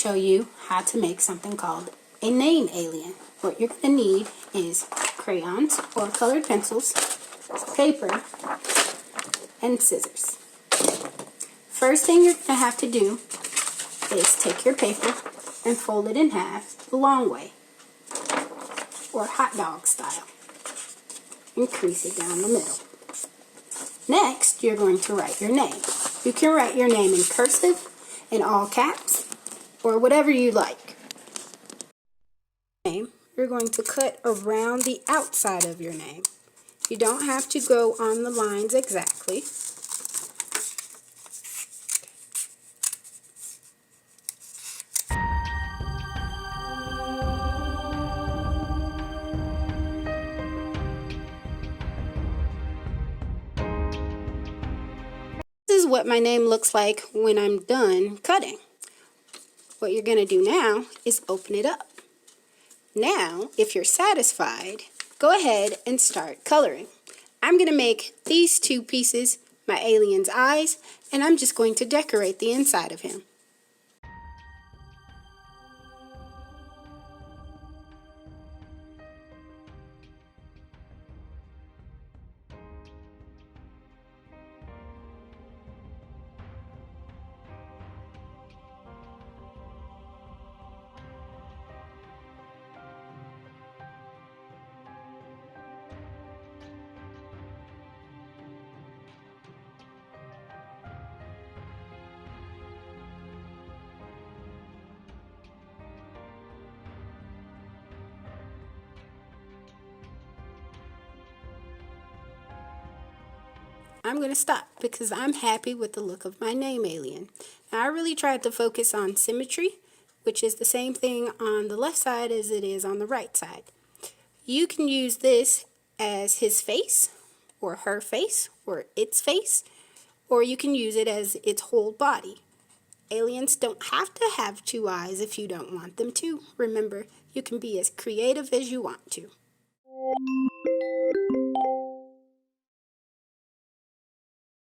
show you how to make something called a name alien. What you're going to need is crayons or colored pencils, paper, and scissors. First thing you're going to have to do is take your paper and fold it in half the long way, or hot dog style, and crease it down the middle. Next, you're going to write your name. You can write your name in cursive, in all caps, or whatever you like. You're going to cut around the outside of your name. You don't have to go on the lines exactly. This is what my name looks like when I'm done cutting. What you're going to do now is open it up. Now, if you're satisfied, go ahead and start coloring. I'm going to make these two pieces my alien's eyes, and I'm just going to decorate the inside of him. I'm going to stop because I'm happy with the look of my name alien. Now, I really tried to focus on symmetry, which is the same thing on the left side as it is on the right side. You can use this as his face, or her face, or its face, or you can use it as its whole body. Aliens don't have to have two eyes if you don't want them to. Remember, you can be as creative as you want to.